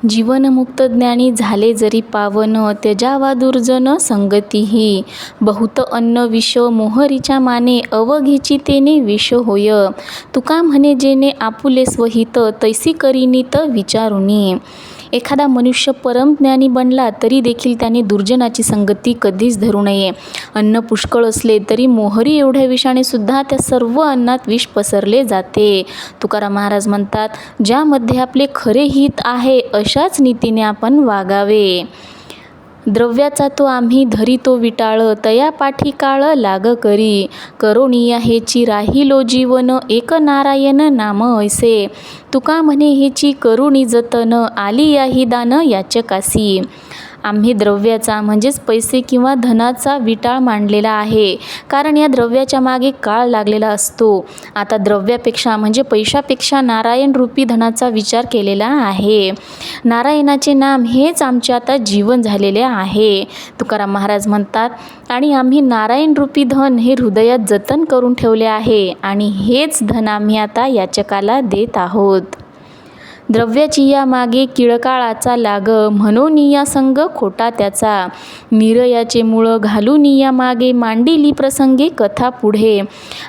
जीवनमुक्त ज्ञानी झाले जरी पावन, त्यजावा दुर्जन संगतीही. बहुत अन्न विष मोहरीच्या माने, अवघेची तेने विष होय. तुका म्हणे जेणे आपुले स्वहित, तैसी करीनीत विचारुनी. एखादा मनुष्य परमज्ञानी बनला तरी देखील त्याने दुर्जनाची संगती कधीच धरू नये. अन्न पुष्कळ असले तरी मोहरी एवढ्या विषाने सुद्धा त्या सर्व अन्नात विष पसरले जाते. तुकाराम महाराज म्हणतात, ज्यामध्ये आपले खरे हित आहे अशाच नीतीने आपण वागावे. द्रव्याचा तो आम्ही धरितो विटाळ, तया पाठी काळ लाग करी. करोनिया हेची राहिलो जीवन, एक नारायण नाम ऐसे. तुका म्हणे हेची करुणी जतन, आली याही दान याचकासी. आम्ही द्रव्याचा म्हणजेच पैसे किंवा धनाचा विटाळ मांडलेला आहे, कारण या द्रव्याच्या मागे काळ लागलेला असतो. आता द्रव्यापेक्षा म्हणजे पैशापेक्षा नारायण रूपी धनाचा विचार केलेला आहे. नारायणाचे नाम हेच आमचे आता जीवन झालेले आहे. तुकाराम महाराज म्हणतात, आणि आम्ही नारायण रूपी धन हे हृदयात जतन करून ठेवले आहे, आणि हेच धन आम्ही आता याचकाला देत आहोत. द्रव्याची या मागे किळकाळाचा लाग, म्हणून या संग खोटा त्याचा. निर्याचे मूळ घालून या मागे, मांडिली प्रसंगे कथा पुढे.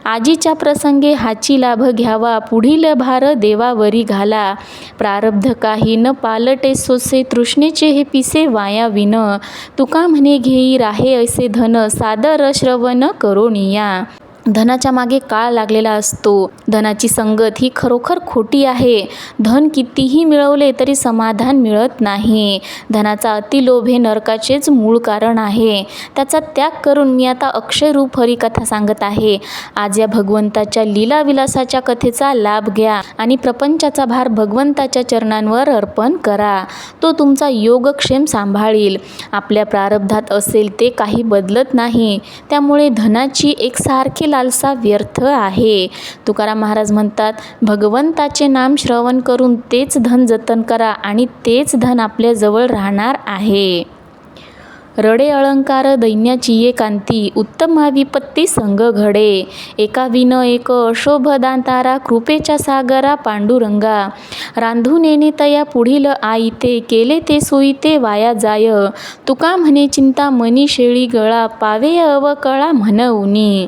आजीच्या प्रसंगे हाची लाभ घ्यावा, पुढील भार देवावरी घाला. प्रारब्ध काही न पालटे सोसे, तृष्णेचे हे पिसे वाया विन. तुका म्हणे घेई राहे ऐसे धन, सादर श्रवण करोनिया. धनाच्या मागे काळ लागलेला असतो. धनाची संगत ही खरोखर खोटी आहे. धन कितीही मिळवले तरी समाधान मिळत नाही. धनाचा अतिलोभ हे नरकाचेच मूळ कारण आहे. त्याचा त्याग करून मी आता अक्षयरूप हरिकथा सांगत आहे. आज या भगवंताच्या लीलाविलासाच्या कथेचा लाभ घ्या आणि प्रपंचाचा भार भगवंताच्या चरणांवर अर्पण करा. तो तुमचा योगक्षेम सांभाळील. आपल्या प्रारब्धात असेल ते काही बदलत नाही, त्यामुळे धनाची एकसारखी लालसा व्यर्थ आहे. तुकाराम महाराज म्हणतात, भगवंताचे नाम श्रवण करून तेच धन जतन करा आणि तेच धन आपल्या जवळ राहणार आहे. रडे अलंकार दैन्याची ये कांती, उत्तमा विपत्ती संग घडे. एका विन एक अशोभदांतारा, कृपेच्या सागरा पांडुरंगा. रांधून येणे तया पुढील आईते, केले ते सोयीते वाया जाय. तुका म्हणे चिंता मनी शेळी गळा, पावे अवकळा म्हणउनी.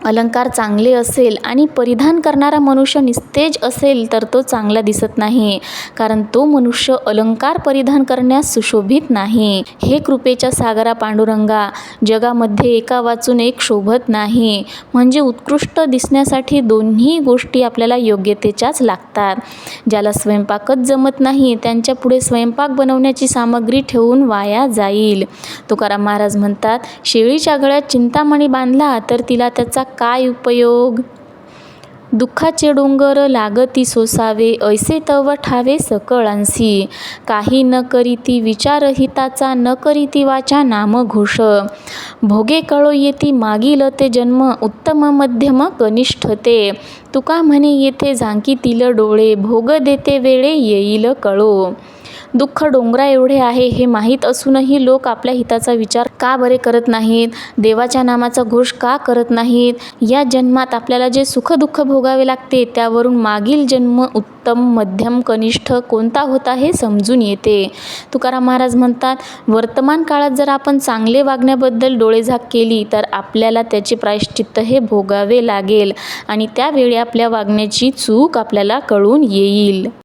अलंकार चांगले असेल आणि परिधान करणारा मनुष्य निस्तेज असेल तर तो चांगला दिसत नाही, कारण तो मनुष्य अलंकार परिधान करण्यास सुशोभित नाही. हे कृपेच्या सागरा पांडुरंगा, जगामध्ये एका वाचून एक शोभत नाही. म्हणजे उत्कृष्ट दिसण्यासाठी दोन्ही गोष्टी आपल्याला योग्यतेच्याच लागतात. ज्याला स्वयंपाकच जमत नाही त्यांच्या पुढे स्वयंपाक बनवण्याची सामग्री ठेवून वाया जाईल. तुकाराम महाराज म्हणतात, शेळीच्या गळ्यात चिंतामणी बांधला तर तिला त्याचा काय उपयोग. दुःखाचे डोंगर लागती सोसावे, ऐसे तव ठावे सकळांसी. काही न करीती विचार हिताचा, न करीती वाचा नाम घोष. भोगे कळो येती मागील ते जन्म, उत्तम मध्यम कनिष्ठ ते. तुका म्हणे येथे झांकीतील डोळे, भोग देते वेळे येईल कळो. दुःख डोंगरा एवढे आहे हे माहीत असूनही लोक आपल्या हिताचा विचार का बरे करत नाहीत. देवाच्या नामाचा घोष का करत नाहीत. या जन्मात आपल्याला जे सुखदुःख भोगावे लागते त्यावरून मागील जन्म उत्तम मध्यम कनिष्ठ कोणता होता हे समजून येते. तुकाराम महाराज म्हणतात, वर्तमान काळात जर आपण चांगले वागण्याबद्दल डोळेझाक केली तर आपल्याला त्याचे प्रायश्चित्त हे भोगावे लागेल आणि त्यावेळी आपल्या वागण्याची चूक आपल्याला कळून येईल.